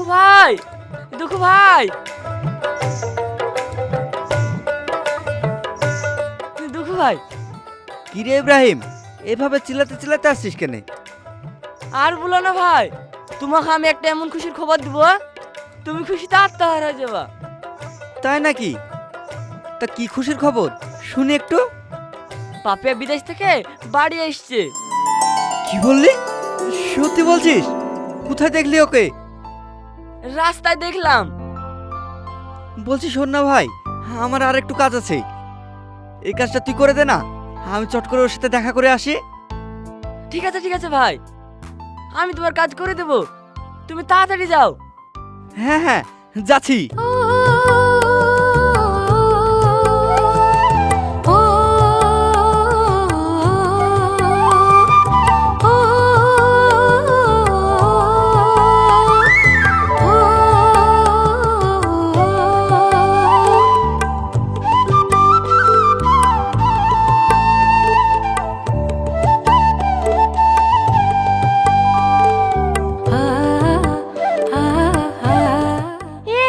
দুঃখু ভাই, দুঃখু ভাই, দুঃখু ভাই। কি রে ইব্রাহিম, এভাবে চিল্লাতে চিল্লাতে আসছিস কেন? আর বলো না ভাই, তোমাকে আমি একটা এমন খুশির খবর দিব, তুমি খুশিতে আত্মহারা হয়ে যাবা। তাই নাকি? তা কি খুশির খবর শুনি একটু। পাপিয়া বিদেশ থেকে বাড়ি এসছে। কি বললি? সত্যি বলছিস? কোথায় দেখলি ওকে? রাস্তায় দেখলাম। বলছি শোন না ভাই, আমার আর একটু কাজ আছে, এই কাজটা তুই করে দে না, আমি চট করে ওর সাথে দেখা করে আসি। ঠিক আছে ঠিক আছে ভাই, আমি তোমার কাজ করে দেব, তুমি তাড়াতাড়ি যাও। হ্যাঁ হ্যাঁ, যাচ্ছি।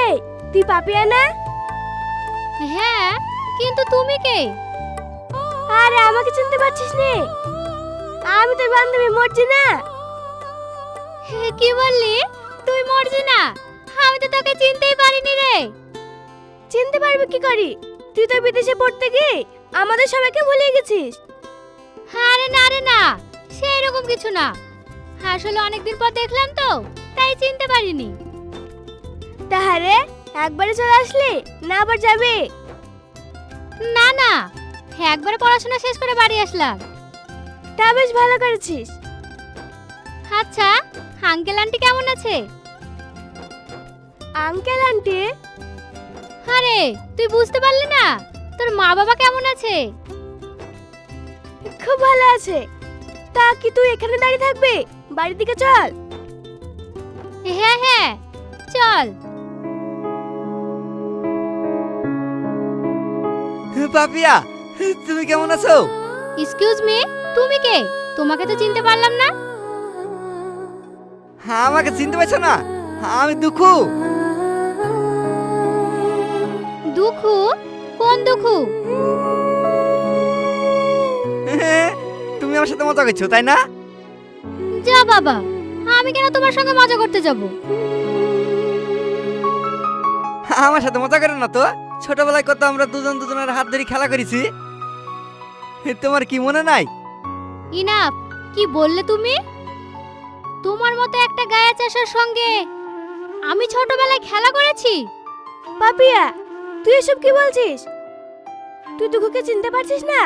এই তুই পাপিয়া না? হ্যাঁ, কিন্তু তুমি কে? আরে আমাকে চিনতে পারছিস নে? আমি তোর বান্ধবী মর্জিনা। কি বললি? তুই মর্জিনা? আমি তো তোকে চিনতেই পারিনি রে। চিনতে পারবি কি করি? তুই তো বিদেশে পড়তে গিয়ে আমাদের সবাইকে ভুলে গেছিস। আরে না রে না, সেই রকম কিছু না, আসলে অনেকদিন পর দেখলাম তো, তাই চিনতে পারিনি। তাহারে একবারে চলে আসলি না আবার যাবে? না না, একবার পড়াশোনা শেষ করে বাড়ি আসলাম। তা বেশ ভালো করেছিস। আচ্ছা, আঙ্কেল আন্টি কেমন আছে? Uncle aunty? আরে তুই বুঝতে পারলি না? তোর মা বাবা কেমন আছে? খুব ভালো আছে। তা কি তুই এখানে দাঁড়িয়ে থাকবি? বাড়ির দিকে চল। হ্যাঁ হ্যাঁ, চল। পাপিয়া, তুমি কেমন আছো? এক্সকিউজ মি, তুমি কে? তোমাকে তো চিনতে পারলাম না। আমাকে চিনতে পারছো না? আমি দুঃখু। দুঃখু? কোন দুঃখু? তুমি আমার সাথে মজা করছো তাই না? যা বাবা, আমি কেন তোমার সঙ্গে মজা করতে যাব? আমার সাথে মজা করে না তো, ছোটবেলায় কত আমরা দুজন দুজনের হাত ধরে খেলা করেছি, তোমার কি মনে নাই? ইনাফ, কি বললে তুমি? তোমার মতো একটা গায়া চাষার সঙ্গে আমি ছোটবেলায় খেলা করেছি? পাপিয়া, তুই এসব কি বলছিস? তুই দুঃখকে চিনতে পারছিস না?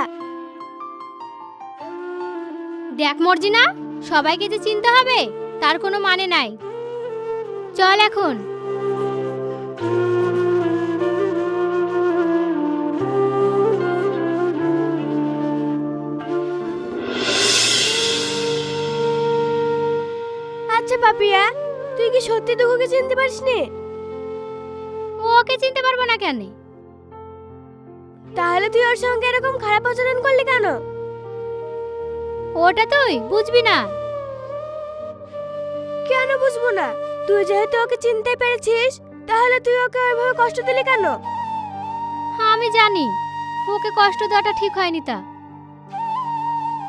দেখ মর্জিনা, সবাইকে যে চিনতে হবে তার কোনো মানে নাই। চল এখন। আচ্ছা পাপিয়া, তুই কি সত্যি দুঃখকে চিনতে পারিসনি? ওকে চিনতে পারবো না কেন? তাহলে তুই ওর সঙ্গে এরকম খারাপ আচরণ করলি কেন? ওটা তুই বুঝবি না। কেন বুঝবো না? তুই যেহেতু ওকে চিনতে পেরেছিস, তাহলে তুই ওকে ওইভাবে কষ্ট দিলি কেন? আমি জানি ওকে কষ্ট দেওয়াটা ঠিক হয়নি, তা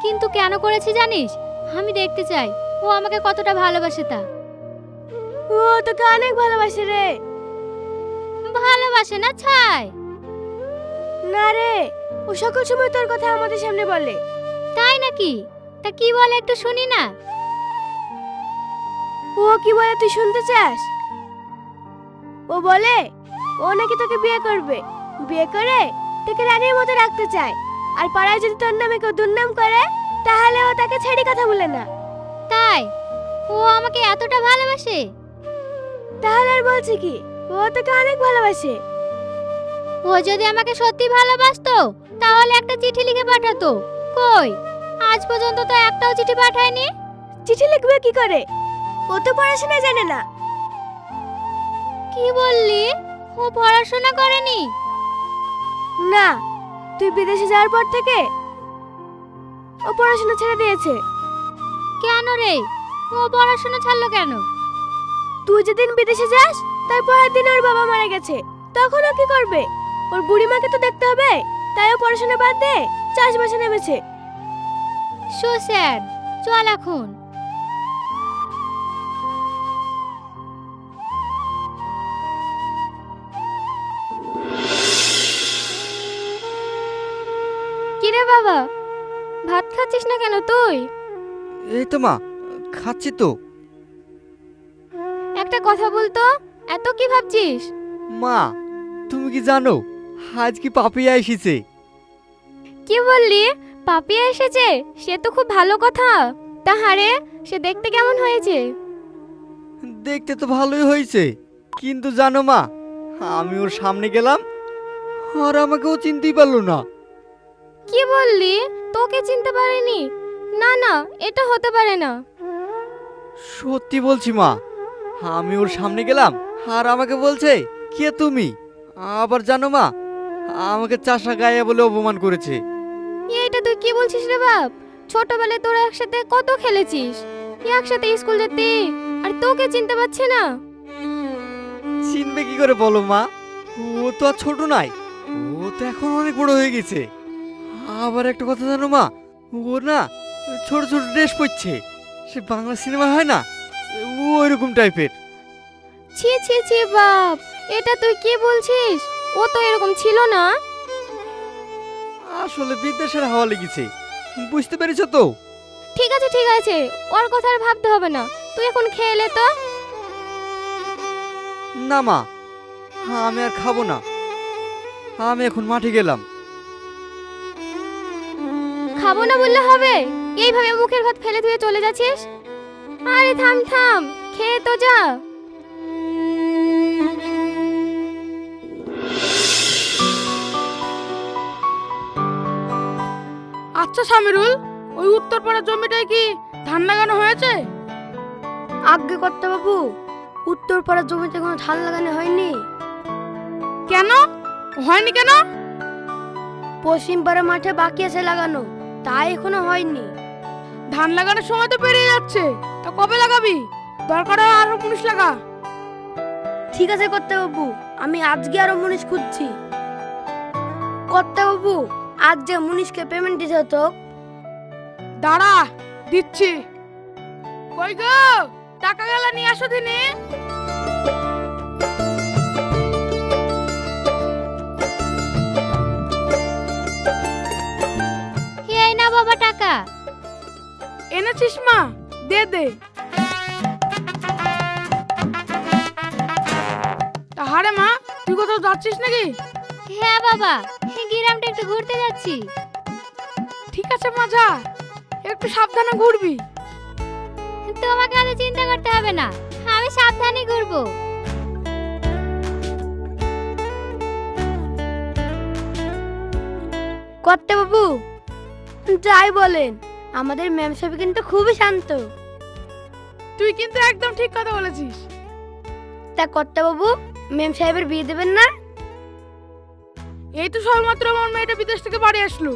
কিন্তু কেন করেছি জানিস? আমি দেখতে চাই ও আমাকে কতটা ভালোবাসে। তা ও তোকে অনেক ভালোবাসে রে। ভালোবাসে না ছাই? না রে, ও সকল সময় তোর কথা আমাদের সামনে বলে। তাই নাকি? তা কি বলে একটু শুনি না। ও কি বলে তুই শুনতে চাস? ও বলে ও নাকি তোকে বিয়ে করবে, বিয়ে করে তোকে রানীর মতো রাখতে চায়, আর পাড়ায় যদি তোর নামে কেউ দুর্নাম করে তাহলে ও তাকে ছেড়ে কথা বলে না। তাই? ও আমাকে এতটা ভালোবাসে? তাহলে আর বলছি কি, ও তোকে অনেক ভালোবাসে। ও যদি আমাকে সত্যি ভালোবাসতো তাহলে একটা চিঠি লিখে পাঠাতো। কই, আজ পর্যন্ত তো একটাও চিঠি পাঠায়নি। চিঠি লিখবে কি করে? ও তো পড়াশোনা জানে না। কি বললি? ও পড়াশোনা করেনি? না, তুই বিদেশে যাওয়ার পর থেকে ও পড়াশোনা ছেড়ে দিয়েছে। কেন রে? ও পড়াশোনা ছাড়লো কেন? তুই যেদিন বিদেশে যাস তার পরের দিন ওর বাবা মারা গেছে, তখন ও কি করবে? ওর বুড়ি মাকে তো দেখতে হবে, তাই ও পড়াশোনা বাদ দিয়ে চাষবাসে নেমেছে। So sad. চল এখন। কিরে বাবা, ভাত খাচ্ছিস না কেন তুই? এই তো মা, খাচ্ছি তো। একটা কথা বলতো, এত কি ভাবছিস? মা, তুমি কি জানো আজ কি পাপিয়া এসেছে? কি বললি? পাপিয়া এসেছে? সে তো খুব ভালো কথা। তাহারে সে দেখতে কেমন হয়েছে? দেখতে তো ভালোই হয়েছে, কিন্তু জানো মা, আমি ওর সামনে গেলাম আর আমাকে ও চিনতেই পারলো না। কি বললি? তোকে চিনতে পারেনি? না না, এটা হতে পারে না। সত্যি বলছি মা, আমি ওর সামনে গেলাম আর আমাকে বলছে কে তুমি। আবার জানো মা, আমাকে চাষা গায়ে বলে অপমান করেছে। এইটা তুই কি বলছিস রে বাপ? ছোটবেলায় তোরা একসাথে কত খেলেছিস, একসাথে স্কুল যেতি, আর তোকে চিনতে পারছে না? চিনবে কি করে বলো মা? ও তো আর ছোট নাই, ও তো এখন অনেক বড় হয়ে গেছে। আবার একটা কথা জানো মা, ও না ছোট ছোট ড্রেস পরছে, সে বাংলা সিনেমা হয় না, ও এরকম টাইপের। ছি ছি ছি বাপ, এটা তুই কি বলছিস? ও তো এরকম ছিল না। আসলে বিদেশের হাওয়া লেগেছে, বুঝতে পেরেছো তো? ঠিক আছে ঠিক আছে, ওর কথা আর ভাবতে হবে না। তুই এখন খেয়ে নে তো। না মা, আমি আর খাবো না, আমি এখন মাঠে গেলাম। খাবো না বললে হবে? এইভাবে মুখের ভাত ফেলে ধুয়ে চলে যাচ্ছিস? আরে থাম থাম, খেয়ে তো যা। আচ্ছা সামিরুল, ওই উত্তরপাড়ার জমিটায় কি ধান লাগানো হয়েছে? আজ্ঞে কর্তা বাবু, উত্তর পাড়ার জমিতে কোনো ধান লাগানো হয়নি। কেন হয়নি কেন? পশ্চিম পাড়া মাঠে বাকি আছে লাগানো, তাই এখনো হয়নি। ধান লাগানোর সময় তো পেরিয়ে যাচ্ছে, তা কবে লাগাবি? দরকার হয় আরো মুনিশ লাগা। ঠিক আছে কর্তা বাবু, আমি আজকে আরো মুনিশ খুঁজছি। কর্তা বাবু, আজ যে মুনিশকে পেমেন্ট দিতে হতো। দাঁড়া, দিচ্ছি। কই গো, টাকা গেলা নিয়ে আসো দিনে। এই না বাবা টাকা। এনেছিস মা? দে দে। তাহারে মা, তুই কোথাও যাচ্ছিস নাকি? হ্যাঁ বাবা, গ্রামটা একটু ঘুরতে যাচ্ছি। ঠিক আছে মা, যা, একটু সাবধানে ঘুরবি। তোমাকে আজ চিন্তা করতে হবে না, আমি সাবধানে ঘুরবো। কর্তা বাবু, যাই বলেন, আমাদের ম্যাম সাহেব কিন্তু খুবই শান্ত। তুই কিন্তু একদম ঠিক কথা বলেছিস। তা কর্তা বাবু, ম্যাম সাহেবের বিয়ে দেবেন না? এই তো সবেমাত্র আমার মেয়েটা বিদেশ থেকে বাড়ি আসলো,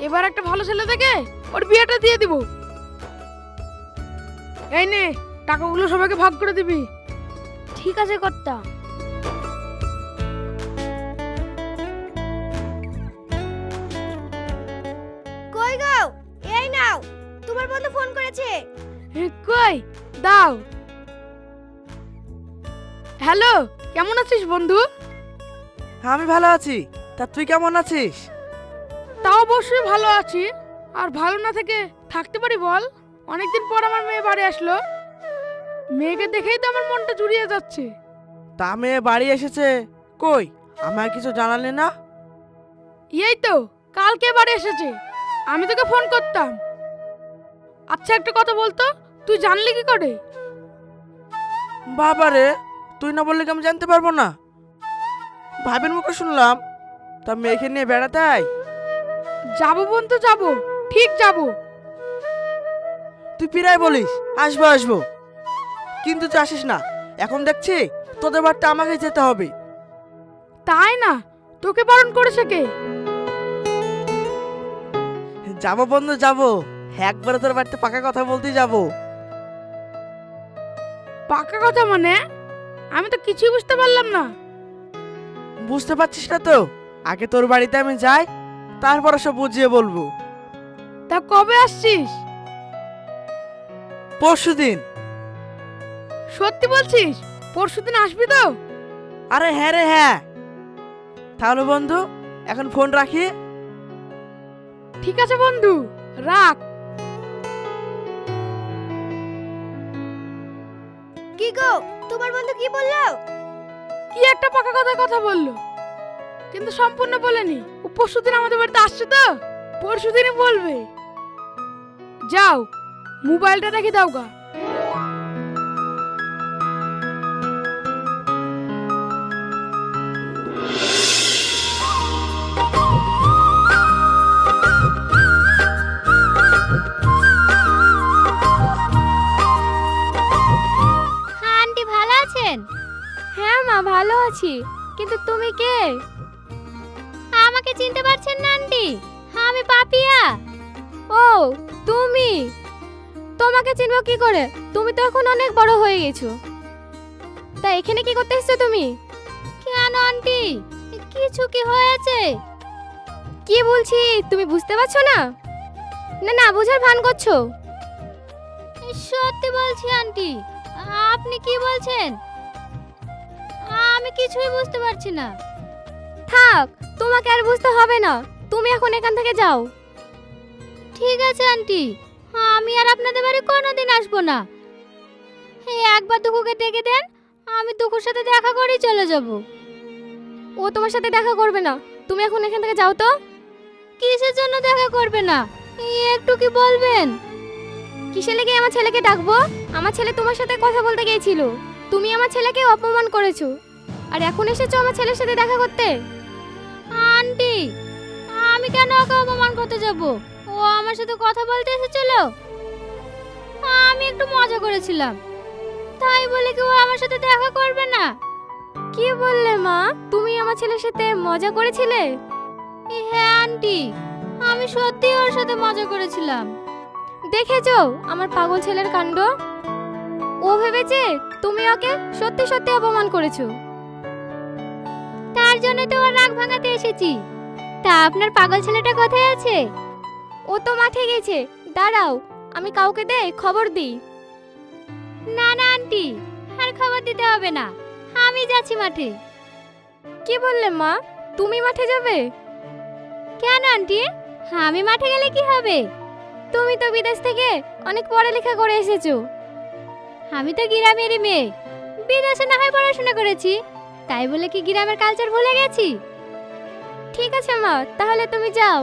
এবার একটা ভালো ছেলে দেখে ওর বিয়েটা দিয়ে দিব। এই নে, টাকাগুলো সবাইকে ভাগ করে দিবি। ঠিক আছে কর্তা। কই গো, এই নাও, তোমার বন্ধু ফোন করেছে। কই দাও। হ্যালো, কেমন আছিস বন্ধু? আমি ভালো আছি, তা তুই কেমন আছিস? তাও অবশ্যই ভালো আছি, আর ভালো না থেকে থাকতে পারি বল? অনেকদিন পর আমার মেয়ে বাড়ি আসলো, মেয়েকে দেখেই তো আমার মনটা জুড়িয়ে যাচ্ছে। তা মেয়ে বাড়ি এসেছে, কই আমায় কিছু জানালে না? এই তো কালকে বাড়ি এসেছে, আমি তোকে ফোন করতাম। আচ্ছা একটা কথা বলতো, তুই জানলি কি করে? বাবারে, তুই না বললে কি আমি জানতে পারবো না? ভাবির মুখে শুনলাম, তা মেয়েকে নিয়ে বেড়াতে আয়। যাবো বন্ধু, যাবো, ঠিক যাবো। তুই প্রায় বলিস আসবো আসবো, কিন্তু তুই আসিস না। এখন দেখছি তোদের বাড়িতে আমাকে যেতে হবে। তাই না, তোকে বারণ করেছে কে? যাবো বন্ধু যাবো, একবারে তোর বাড়িতে পাকা কথা বলতেই যাবো। পাকা কথা মানে? আমি তো কিছুই বুঝতে পারলাম না। বুঝতে পারছিস না তো? আগে তোর বাড়িতে আমি যাই, তারপর সব বুঝিয়ে বলবো। তা কবে আসছিস? পরশুদিন। সত্যি বলছিস? পরশুদিন আসবি তো? আরে হ্যাঁ রে হ্যাঁ। তাহলে বন্ধু এখন ফোন রাখি। ঠিক আছে বন্ধু, রাখ। কি গো, তোমার বন্ধু কি বললো? কি একটা পাকা কথা বললো, কিন্তু সম্পূর্ণ বলেনি। ও পরশুদিন আমাদের বাড়িতে আসছে তো, পরশুদিনই বলবে। যাও, মোবাইলটা রেখে দাও গা। হ্যাঁ আন্টি, ভালো আছেন? হ্যাঁ মা, ভালো আছি। কিন্তু তুমি কে? আমাকে চিনতে পারছেন না আন্টি? আমি পাপিয়া। ও, তুমি? তোমাকে চিনবো কি করে? তুমি তো এখন অনেক বড় হয়ে গেছো। তা এখানে কি করতে এসেছো তুমি? কেন আন্টি, কিছু কি হয়েছে? কি বলছি তুমি বুঝতে পারছো না? না না, বুঝার ভান করছো। সত্যি বলছি আন্টি। আপনি কি বলছেন? আমি কিছুই বুঝতে পারছি না। থাক, তোমাকে আর বুঝতে হবে না। তুমি এখন এখান থেকে যাও। ঠিক আছে আন্টি, আমি আর আপনাদের বাড়ি কোনোদিন আসবো না। এই একবার দুঃখকে ডেকে দেন, আমি দুঃখের সাথে দেখা করেই চলে যাব। ও তোমার সাথে দেখা করবে না। তুমি এখন এখান থেকে যাও তো। কিসের জন্য দেখা করবে না, একটু কি বলবেন? কিসে লেগে আমার ছেলেকে ডাকবো? আমার ছেলে তোমার সাথে কথা বলতে গিয়েছিল। তুমি আমার ছেলেকে অপমান করেছো, আর এখন এসেছো আমার ছেলের সাথে দেখা করতে। আন্টি, আমি কেন ওকে অপমান করতে যাব? ও আমার সাথে কথা বলতে এসেছিল। আমি একটু মজা করেছিলাম, তাই বলে কি ও আমার সাথে দেখা করবে না? কি বললে মা? তুমি আমার ছেলের সাথে মজা করেছিলে? হ্যাঁ আন্টি, আমি সত্যি ওর সাথে মজা করেছিলাম। দেখেছো আমার পাগল ছেলের কাণ্ড? ও ভেবেছে তুমি ওকে সত্যি সত্যি অপমান করেছো। তার জন্য তো ওর রাগ ভাঙাতে এসেছি। তা আপনার পাগল ছেলেটা কোথায় আছে? ও তো মাঠে গেছে। দাঁড়াও, আমি কাউকে দে খবর দিই। না না আন্টি, আর খবর দিতে হবে না, আমি যাচ্ছি মাঠে। কি বললে মা? তুমি মাঠে যাবে? কেন আন্টি, আমি মাঠে গেলে কি হবে? তুমি তো বিদেশ থেকে অনেক পড়ালেখা করে এসেছো। আমি তো গ্রামেরই মেয়ে, বিদেশে না হয় পড়াশোনা করেছি, তাই বলে কি গ্রামের কালচার ভুলে গেছি? ঠিক আছে মা, তাহলে তুমি যাও।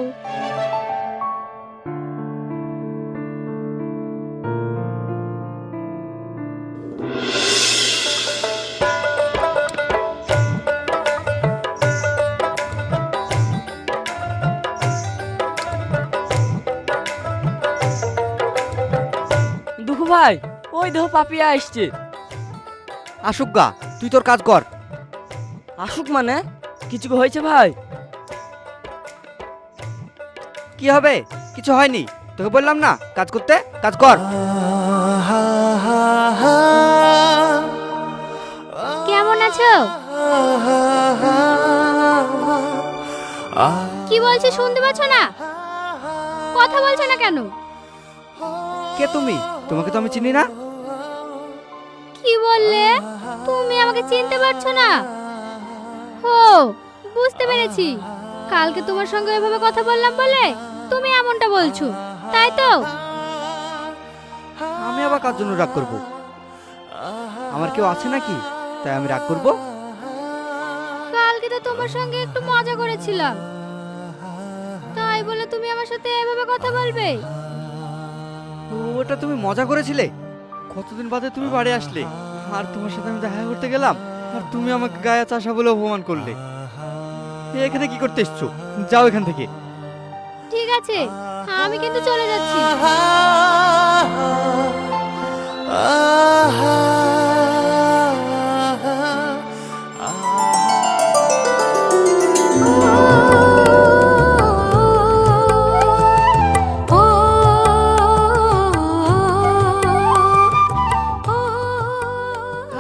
দুঃখু ভাই, ওই দেখো পাপিয়া আসছে। আসুক গা, তুই তোর কাজ কর। আসুক মানে? কিছু কি হয়েছে ভাই? কি হবে? কিছু হয়নি, তোকে বললাম না কাজ করতে। কাজ কর। কেমন আছো? কি বলছি শুনতে পাচ্ছ না? কথা বলছো না কেন? কে তুমি? তোমাকে তো আমি চিনি না। কি বললে? তুমি আমাকে চিনতে পারছো না? ও, বুঝতে পেরেছি। কালকে তোমার সঙ্গে এভাবে কথা বললাম বলে তুমি এমনটা বলছো, তাই তো? আমি আবার কার জন্য রাগ করব? আমার কেউ আছে নাকি তাই আমি রাগ করব? কালকে তো তোমার সঙ্গে একটু মজা করেছিলাম, তাই বলে তুমি আমার সাথে এভাবে কথা বলবে? ওটা তুমি মজা করেছিলে? কতদিন বাদে তুমি বাড়ি আসলে, আর তোমার সাথে আমি দেখা করতে গেলাম, আর তুমি আমাকে গায়ে চাষা বলে অপমান করলে। এখানে কি করতে এসছো? যাও এখান থেকে। ঠিক আছে, আমি কিন্তু চলে যাচ্ছি।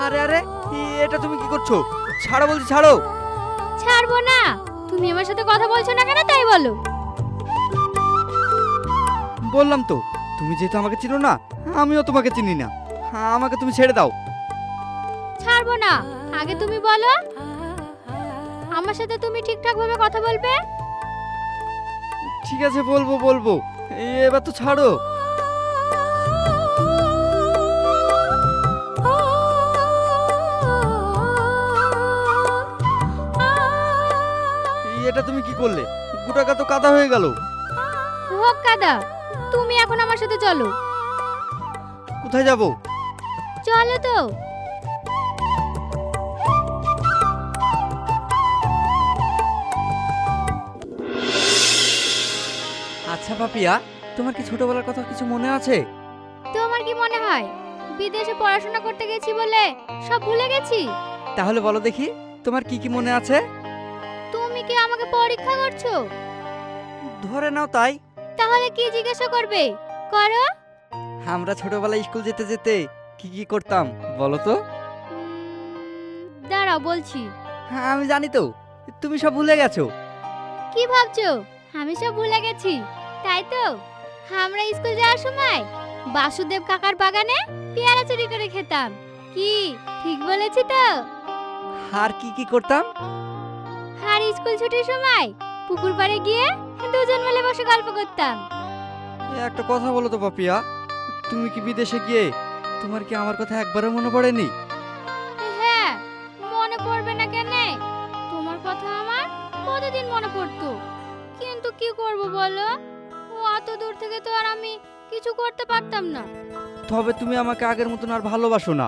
আরে আরে, এটা ছাড়ো। ছাড়বো না। তুমি আমার সাথে কথা বলছো না কেন তাই বলো। বললাম তো, তুমি যেহেতু আমাকে চিনো না, আমিও তোমাকে চিনি না, আমাকে তুমি ছেড়ে দাও। ছাড়বো না। আগে তুমি বলো, আমার সাথে তুমি ঠিকঠাক ভাবে কথা বলবে? ঠিক আছে, বলবো বলবো, এবার তো ছাড়ো। এটা তুমি কি করলে? গোটাকা তো কাদা হয়ে গেল। হোক কাদা, তুমি এখন আমার সাথে চলো। কোথায় যাব? চলো তো। আচ্ছা পাপিয়া, তোমার কি ছোটবেলার কথা কিছু মনে আছে? তোমার কি মনে হয় বিদেশে পড়াশোনা করতে গেছি বলে সব ভুলে গেছি? তাহলে বলো দেখি, তোমার কি কি মনে আছে? তুমি কি আমাকে পরীক্ষা করছো? ধরে নাও তাই। তাহলে কি জিজ্ঞাসা করবে করো। আমরা ছোটবেলায় স্কুল যেতে যেতে কি কি করতাম বলো তো? দাঁড়াও বলছি। হ্যাঁ আমি জানি তো, তুমি সব ভুলে গেছো। কি ভাবছো আমি সব ভুলে গেছি তাই তো? আমরা স্কুল যাওয়ার সময় বাসুদেব কাকার বাগানে পেয়ারা চুরি করে খেতাম। কি ঠিক বলেছি তো? আর কি কি করতাম? আর স্কুল ছুটির সময় পুকুর পাড়ে গিয়ে দুজন মিলে বসে গল্প করতাম। একটা কথা বলো তো পাপিয়া, তুমি কি বিদেশে গিয়ে তোমার কি আমার কথা একবারও মনে পড়েনি? হ্যাঁ, মনে পড়বে না কেন? তোমার কথা আমার কতদিন মনে পড়তো, কিন্তু কি করব বলো, অত দূর থেকে তো আর আমি কিছু করতে পারতাম না। তবে তুমি আমাকে আগের মতন আর ভালোবাসো না।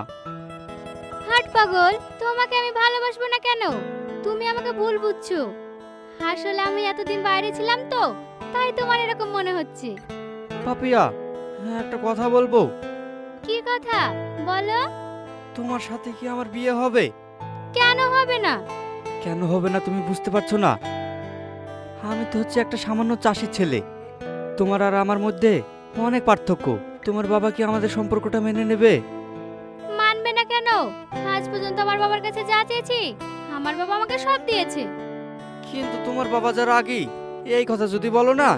হাট পাগল, তোমাকে আমি ভালোবাসবো না কেন? তুমি আমাকে ভুল বুঝছো। আসলে আমি এতদিন বাইরে ছিলাম তো, তাই তোমার এরকম মনে হচ্ছে। পাপিয়া, হ্যাঁ একটা কথা বলবো? কি কথা বলো? তোমার সাথে কি আমার বিয়ে হবে? কেন হবে না? কেন হবে না তুমি বুঝতে পারছো না? আমি তো হচ্ছে একটা সামান্য চাষির ছেলে। তোমার আর আমার মধ্যে অনেক পার্থক্য। তোমার বাবা কি আমাদের সম্পর্কটা মেনে নেবে? মানবে না কেন? আজ পর্যন্ত আমার বাবার কাছে যা চেয়েছি আমার বাবা আমাকে সব দিয়েছে। কিন্তু তোমার বাবা যারা আগেই এই কথা যদি বলো না,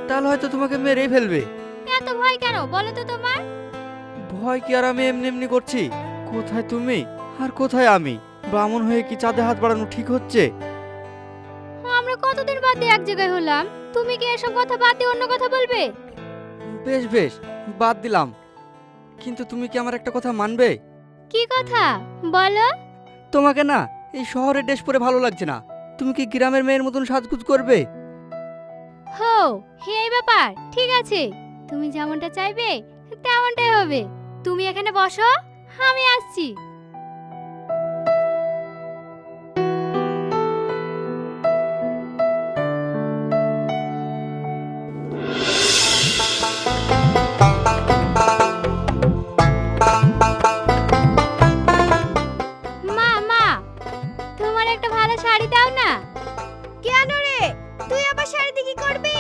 তাহলে হয়তো তোমাকে মেরেই ফেলবে। এত ভয় কেন বলো তো তোমার? ভয় কি আর আমি এমনি এমনি করছি? কোথায় তুমি আর কোথায় আমি? ব্রাহ্মণ হয়ে কি চাঁদে হাত বাড়ানো ঠিক হচ্ছে? আমরা কতদিন বাদ দিয়ে এক জায়গায় হলাম, তুমি কি এসব কথা বাদ দিয়ে অন্য কথা বলবে? বেশ বেশ, বাদ দিলাম। কিন্তু তুমি কি আমার একটা কথা মানবে? কি কথা বলো? তোমাকে না এই শহরের ড্রেস পরে ভালো লাগছে না। তুমি কি গ্রামের মেয়ের মতন সাজগুজ করবে? হো, এই ব্যাপার ঠিক আছে, তুমি যেমনটা চাইবে তেমনটাই হবে। তুমি এখানে বসো, আমি আসছি। মা মা, তোমার একটা ভালো শাড়ি দাও না। কেন রে, তুই আবার শাড়ি দিয়ে কি করবি?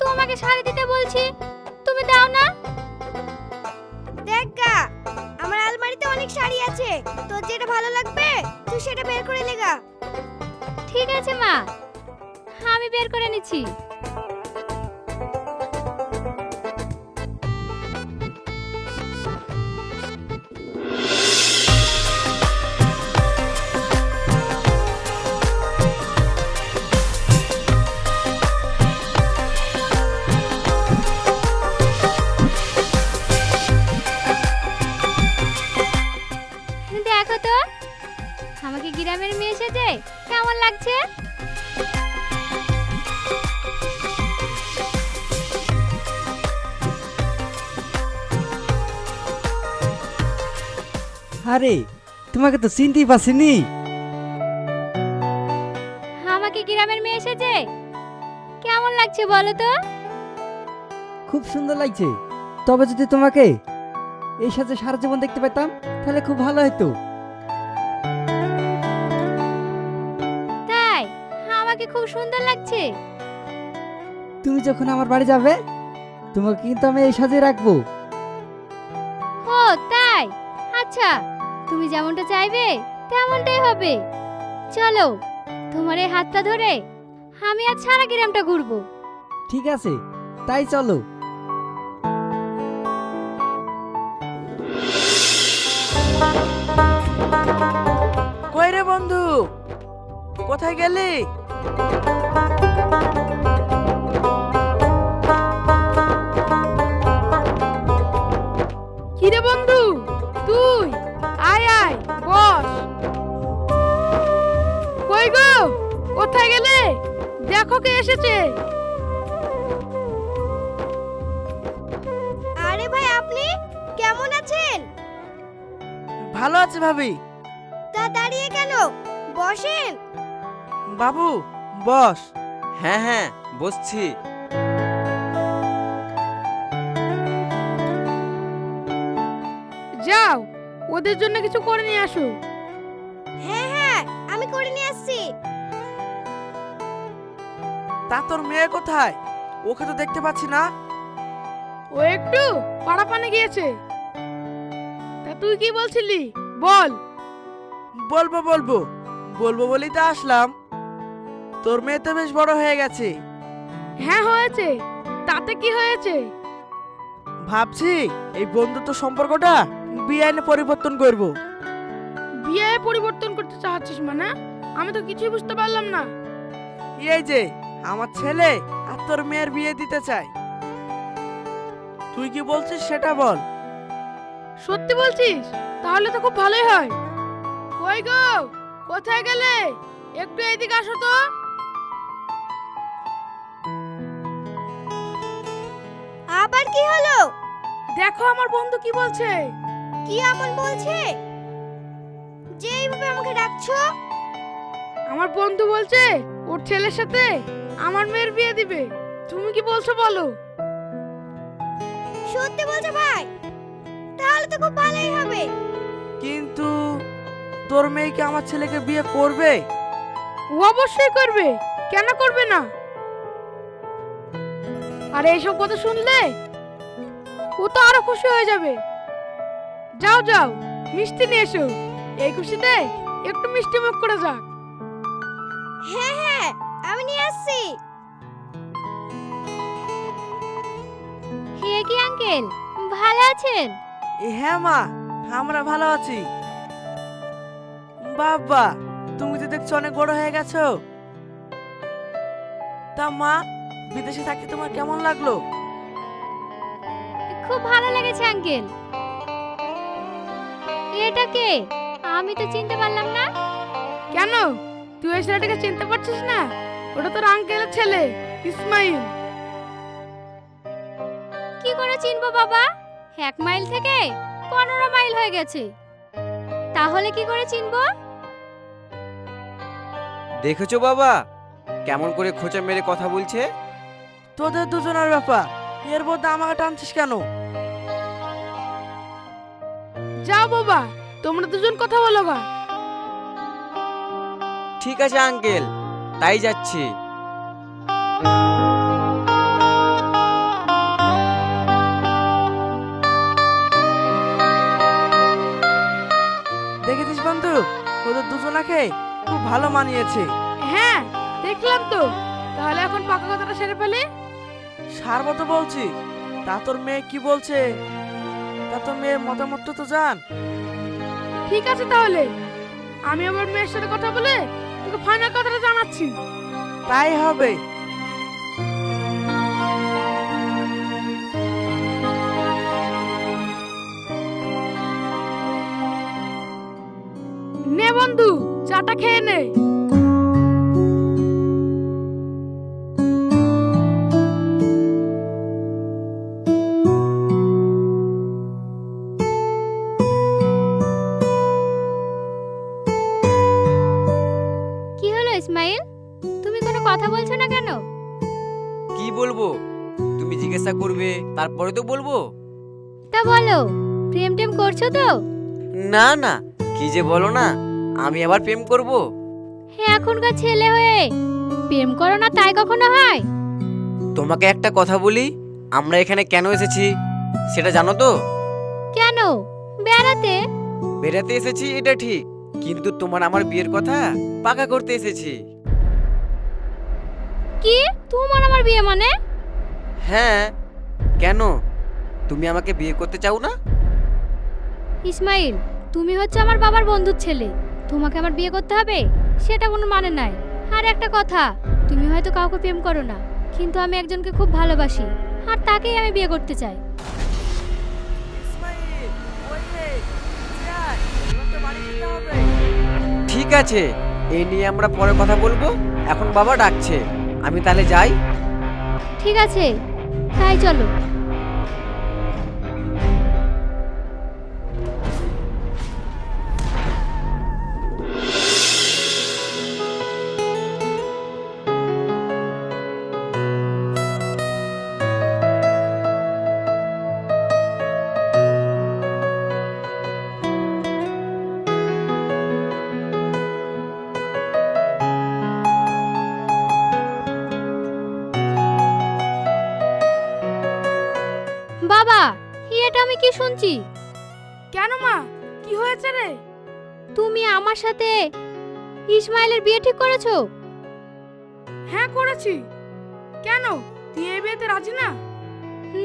তোমাকে শাড়ি দিতে বলছি, তুমি দাও না। দেখ গা, আমার আলমারিতে অনেক শাড়ি আছে, তোর যেটা ভালো লাগবে তুই সেটা বের করে লেগা। ঠিক আছে মা, আমি বের করে নিচ্ছি। দেখো তো আমাকে গ্রামের মেয়ে সেজে কেমন লাগছে? আরে তোমাকে তো চিনতেই পারছিনি। আমাকে গ্রামের মেয়ে সেজে কেমন লাগছে বলো তো? খুব সুন্দর লাগছে। তবে যদি তোমাকে এই সাথে সারা জীবন দেখতে পেতাম তাহলে খুব ভালো হতো। তাই আমাকে খুব সুন্দর লাগছে। তুমি যখন আমার বাড়ি যাবে তোমাকে কিন্তু আমি এই সাজে রাখবো। ও তাই, আচ্ছা তুমি যেমনটা চাইবে তেমনটাই হবে। চলো, তোমার এই হাতটা ধরে আমি আজ সারা গ্রামটা ঘুরবো। ঠিক আছে, তাই চলো। কই রে বন্ধু, কোথায় গেলি? কিরে বন্ধু, তুই আয় আয় বস। কই গো, কোথায় গেলে? দেখো কে এসেছে। আরে ভাই, আপনি কেমন আছেন? ভালো আছে ভাবি। তা দাঁড়িয়ে কেন, বসেন। বাবু বস। হ্যাঁ হ্যাঁ, বসছি। যাও, ওদের জন্য কিছু করে নিয়ে আসো। হ্যাঁ হ্যাঁ, আমি করে নিয়ে আসছি। তা তোর মেয়ে কোথায়? ওকে তো দেখতে পাচ্ছি না। ও একটু পাড়া পানে গিয়েছে। তা তুই কি বলছিলি বল। বলবো বলবো বলবো বলেই তো আসলাম। তোর মেয়ে তো বেশ বড় হয়ে গেছে। হ্যাঁ হয়েছে, তাতে কি হয়েছে? ভাবছি এই বন্ধুত্ব সম্পর্কটা বিআইনে পরিবর্তন করব। বিয়ে পরিবর্তন করতে চাচ্ছিস মানে? আমি তো কিছুই বুঝতে পারলাম না। এই যে আমার ছেলে আর তোর মেয়ের বিয়ে দিতে চাই। তুই কি বলছিস সেটা বল। সত্যি বলছিস? তাহলে তো খুব ভালোই হয়। কই গো, কোথায় গেলে? একটু এদিকে আসো তো। আবার কি হলো? দেখো আমার বন্ধু কি বলছে। কি এমন বলছে যে এইভাবে আমাকে ডাকছো? আমার বন্ধু বলছে ওর ছেলের সাথে আমার মেয়ের বিয়ে দিবে। তুমি কি বলছো বলো? সত্যি বলছো ভাই? তাহলে তো খুব ভালোই হবে। কিন্তু তোর মেয়ে কি আমার ছেলেকে বিয়ে করবে? ও অবশ্যই করবে, কেন করবে না? আর এইসব কথা শুনলে ও তো আরো খুশি হয়ে যাবে। যাও যাও, মিষ্টি নিয়ে এসো। এই খুশিতে একটু মিষ্টি মুখ করে যাক। হ্যাঁ হ্যাঁ, আমি নিয়ে আসছি। হে কি আঙ্কেল, ভালো আছেন? হ্যাঁ মা, আমরা ভালো আছি। বাবা, তুমি তো দেখছো অনেক বড় হয়ে গেছো। তা মা, বিদেশে থাকতে তোমার কেমন লাগলো? খুব ভালো লেগেছে আঙ্কেল। এটা কে? আমি তো চিনতে পারলাম না। কেন, তুই ওই ছেলেটাকে চিনতে পারছিস না? ওটা তোর আঙ্কেলের ছেলে ইসমাইল। কি করে চিনবো বাবা? 1 মাইল থেকে 15 মাইল হয়ে গেছে। তাহলে কি করে চিনবো? দেখেছো বাবা, কেমন করে খোঁচা মেরে কথা বলছে? তোদের দুজনের ব্যাপার, এর মধ্যে আমাকে টানছিস কেন? যাও বাবা, তোমরা দুজন কথা বলো গা। ঠিক আছে আঙ্কেল, তাই যাচ্ছি। দেখেছিস বন্ধু, ওদের দুজনাকে খুব ভালো মানিয়েছে। হ্যাঁ দেখলাম তো। তাহলে এখন পাকা কথাটা সেরে ফেলে। সারবো তো বলছি। তা তোর মেয়ে কি বলছে? তা তোর মেয়ের মতামত তো জান। ঠিক আছে তাহলে, আমি আমার মেয়ের সাথে কথা বলে তোকে ফাইনাল কথাটা জানাচ্ছি। তাই হবে। নে বন্ধু, চাটা খেয়ে নে। কি হলো ইসমাইল, তুমি কোনো কথা বলছো না কেন? কি বলবো? তুমি জিজ্ঞাসা করবে, তারপরে তো বলবো। তা বলো, প্রেম টেম করছো তো? না না, কি যে বলো না, আমি আবার প্রেম করব? হ্যাঁ, এখনকার ছেলে হয়ে প্রেম করো না তাই কখনো হয়? তোমাকে একটা কথা বলি, আমরা এখানে কেন এসেছি সেটা জানো তো? কেন? বেড়াতে? বেড়াতে এসেছি এটা ঠিক, কিন্তু তোমার আমার বিয়ের কথা পাকা করতে এসেছি। কি তোমার আমার বিয়ে মানে? হ্যাঁ, কেন তুমি আমাকে বিয়ে করতে চাও না? ইসমাইল, তুমি হচ্ছে আমার বাবার বন্ধুর ছেলে, তোমাকে আমার বিয়ে করতে হবে সেটা কোনো মানে নাই। আর একটা কথা, তুমি হয়তো কাউকে প্রেম করো না, কিন্তু আমি একজনকে খুব ভালোবাসি, আর তাকেই আমি বিয়ে করতে চাই। ঠিক আছে, এই নিয়ে আমরা পরে কথা বলবো, এখন বাবা ডাকছে, আমি তাহলে যাই। ঠিক আছে, তাই চলো। বাবা, এটা আমি কি শুনছি? কেন মা, কি হয়েছে রে? তুমি আমার সাথে ইসমাইলের বিয়ে ঠিক করেছো? হ্যাঁ করেছি। কেন, তুই এই বিয়েতে রাজি না?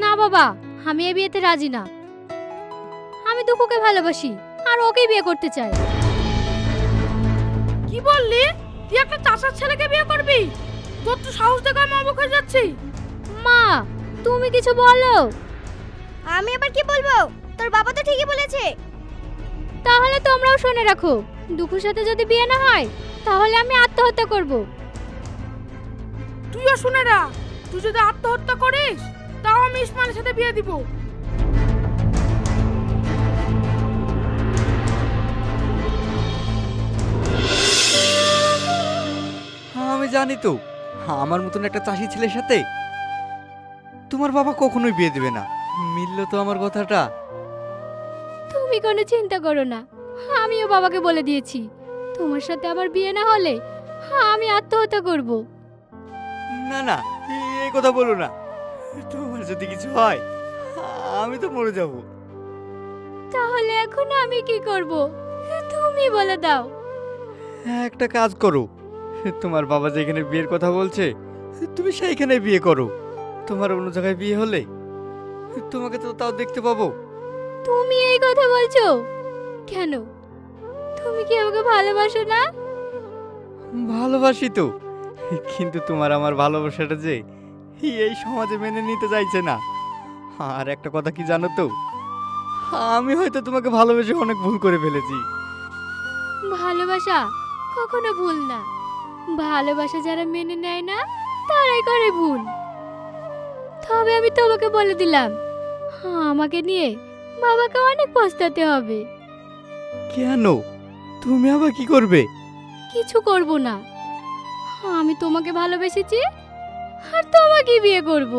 না বাবা, আমি এই বিয়েতে রাজি না। আমি দুঃখকে ভালোবাসি আর ওকেই বিয়ে করতে চাই। কি বললি? তুই একটা চাচার ছেলেকে বিয়ে করবি? তোর তো সাহস দেখে আমি অবাক হয়ে যাচ্ছি। মা, তুমি কিছু বলো। আমি আবার কি বলবো? তোর বাবা তো ঠিকই বলেছে। তাহলে তোমরাও শুনে রাখো, দুঃখের সাথে যদি বিয়ে না হয় তাহলে আমি আত্মহত্যা করব। তুইও শুনে রা, তুই যদি আত্মহত্যা করিস তাও আমি ইসমাইলের সাথে বিয়ে দিব। আমি জানি তো, আমার মতন একটা চাষি ছেলের সাথে তোমার বাবা কখনোই বিয়ে দেবে না। মিললো তো আমার কথাটা। তুমি কোনো চিন্তা করো না, আমিও বাবাকে বলে দিয়েছি তোমার সাথে আমার বিয়ে না হলে আমি আত্মহত্যা করব। না না, এই কথা বলো না। তোমার যদি কিছু হয় আমি তো মরে যাব। তাহলে এখন আমি কি করব তুমি বলে দাও। একটা কাজ করো, তোমার বাবা যেখানে বিয়ের কথা বলছে তুমি সেইখানে বিয়ে করো। তোমার অন্য জায়গায় বিয়ে হলে তোমাকে তো তাও দেখতে পাবো। তুমি এই কথা বলছো কেন? তুমি কি আমাকে ভালোবাসো না? ভালোবাসি তো, কিন্তু তোমার আমার ভালোবাসাটা যে এই সমাজে মেনে নিতে চাইছে না। আর একটা কথা কি জানো তো, আমি হয়তো তোমাকে ভালোবেসে অনেক ভুল করে ফেলেছি। ভালোবাসা কখনো ভুল না, ভালোবাসা যারা মেনে নেয় না তারাই করে ভুল। তবে আমি তোমাকে বলে দিলাম, আমাকে নিয়ে বাবাকে অনেক পস্তাতে হবে। কেন, তুমি আবার কি করবে? কিছু করব না, আমি তোমাকে ভালোবেসেছি আর তোমাকে বিয়ে করব।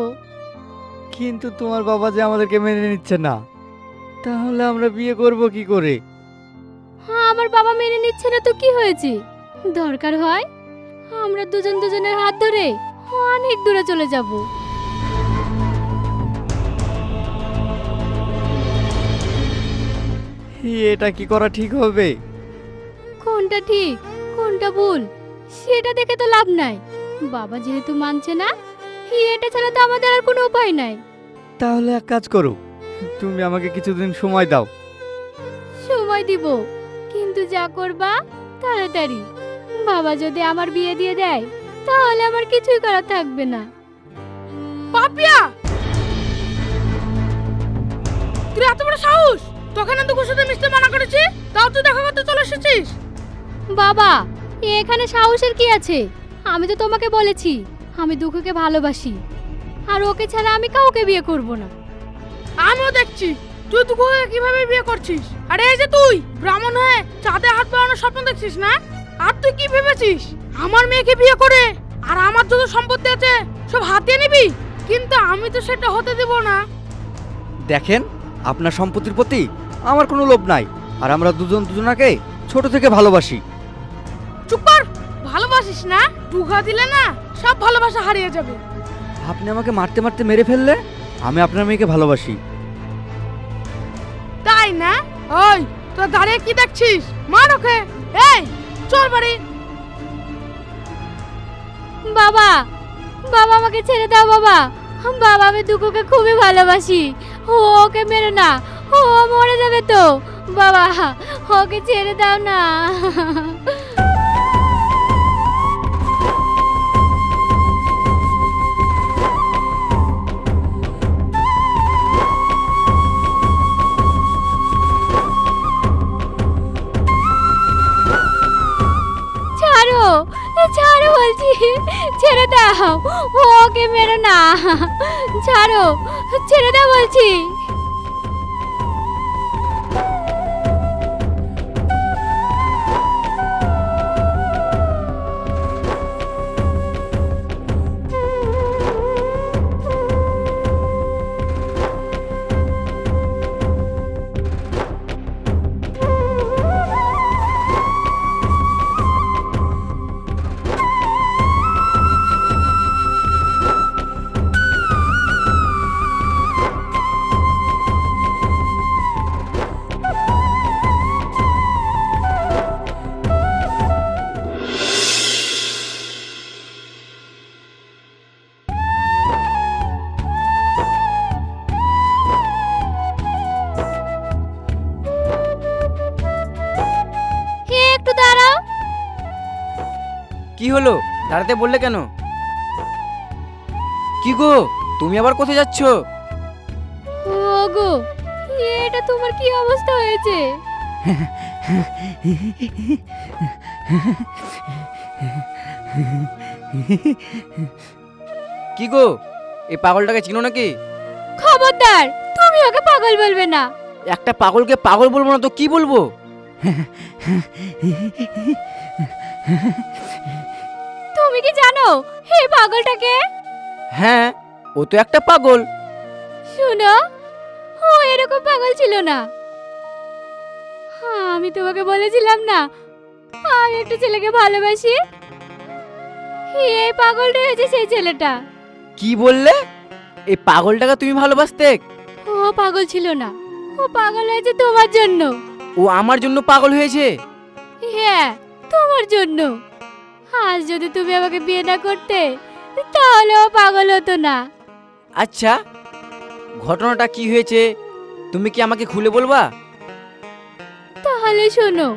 কিন্তু তোমার বাবা যে আমাদেরকে মেনে নিচ্ছে না, তাহলে আমরা বিয়ে করব কি করে? আমার বাবা মেনে নিচ্ছে না তো কি হয়েছে? দরকার হয় আমরা দুজন দুজনের হাত ধরে অনেক দূরে চলে যাব। এটা কি করা ঠিক হবে? কোনটা ঠিক কোনটা ভুল সেটা দেখে তো লাভ নাই। বাবা যেহেতু মানছে না, এটা ছাড়া তো আমাদের আর কোনো উপায় নাই। তাহলে এক কাজ করো, তুমি আমাকে কিছুদিন সময় দাও। সময় দিব, কিন্তু যা করবা তাড়াতাড়ি। বাবা যদি আমার বিয়ে দিয়ে দেয় তাহলে আমার কিছুই করার থাকবে না। পাপিয়া, তুই এত বড় সাহস! তোকে না দুঃখের সাথে মিশতে মানা করেছি, তাও তুই দেখা করতে চলে এসেছিস। বাবা, এখানে সাহসের কি আছে? আমি তো তোমাকে বলেছি আমি দুঃখকে ভালোবাসি, আর ওকে ছাড়া আমি কাউকে বিয়ে করব না। আমিও দেখছি তুই দুঃখকে কিভাবে বিয়ে করছিস। আরে এই যে তুই ব্রাহ্মণ হয়ে চাঁদে হাত বাড়ানোর স্বপ্ন দেখছিস না? আর তুই কি ভেবেছিস আমার মেয়েকে বিয়ে করে আর আমার যত সম্পত্তি আছে সব হাতিয়ে নিবি? কিন্তু আমি তো সেটা হতে দেব না। দেখেন, আপনার সম্পত্তির প্রতি আমার কোনো লোভ নাই, আর আমরা দুজন দুজনাকে ছোট থেকে ভালোবাসি। চুপ কর! ভালোবাসিস না? দুঘা দিলে না সব ভালোবাসা হারিয়ে যাবে। আপনি আমাকে মারতে মারতে মেরে ফেললে আমি আপনার মেয়েকে ভালোবাসি। তাই না? ওই তোর দাঁড়িয়ে কি দেখছিস? মার ওকে। এই চল বাড়ি। বাবা, বাবা আমাকে ছেড়ে দাও বাবা। বাবা আমি দুকুকে খুবই ভালোবাসি। ওকে মেরো না, ও মরে যাবে তো। বাবা ওকে ছেড়ে দাও না। ছাড়ো, ছাড়ো বলছি, ছেড়ে দাও, ওকে মেরো না। ছাড়ো, ছেড়ে দাও বলছি। একটু দাঁড়াও। কি হলো, দাঁড়াতে বললে কেন? কি গো, তুমি আবার কোথায় যাচ্ছ? ওগো, এটা তোমার কি অবস্থা হয়েছে? কি গো, এই পাগলটাকে চিনো নাকি? খবরদার, তুমি ওকে পাগল বলবে না। একটা পাগলকে পাগল বলবো না তো কি বলবো? তুমি কি জানো এই পাগলটাকে? হ্যাঁ, ও তো একটা পাগল। শুনো, ও এরকম পাগল ছিল না। আমি তোমাকে বলেছিলাম না আমি একটা ছেলেকে ভালোবাসি। এই পাগলটা হয়েছে সেই ছেলেটা। কি বললে? এই পাগলটাকে তুমি ভালোবাসতে? ও পাগল ছিল না, ও পাগল হয়েছে তোমার জন্য। ও আমার জন্য পাগল হয়েছে? হ্যাঁ, তোমার জন্য। আজ যদি তুমি আমাকে বিয়ে না করতে তাহলে ও পাগল হতো না। আচ্ছা, ঘটনাটা কি হয়েছে তুমি কি আমাকে খুলে বলবা? তাহলে শোনো।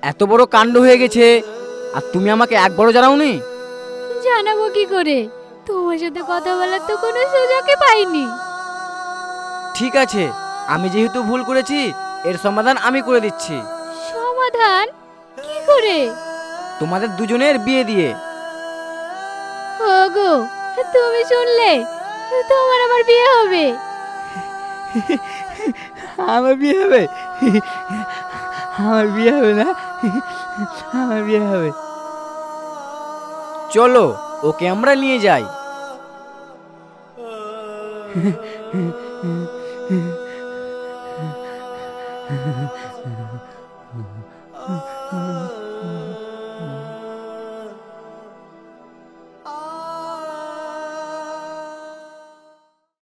এত বড় কাণ্ড হয়ে গেছে আর তুমি আমাকে একবারও জানাওনি? জানাবো কি করে? তোমার সাথে কথা বলার তো কোনো সুযোগই পাইনি। ঠিক আছে, আমি যেহেতু ভুল করেছি এর সমাধান আমি করে দিচ্ছি। সমাধান কি করে? তোমাদের দুজনের বিয়ে দিয়ে। ওগো, তুমি শুনলে? তোমার আমার বিয়ে হবে। আমার বিয়ে হবে? আমার বিয়ে হবে না, আমার বিয়ে হবে। চলো ওকে আমরা নিয়ে যাই।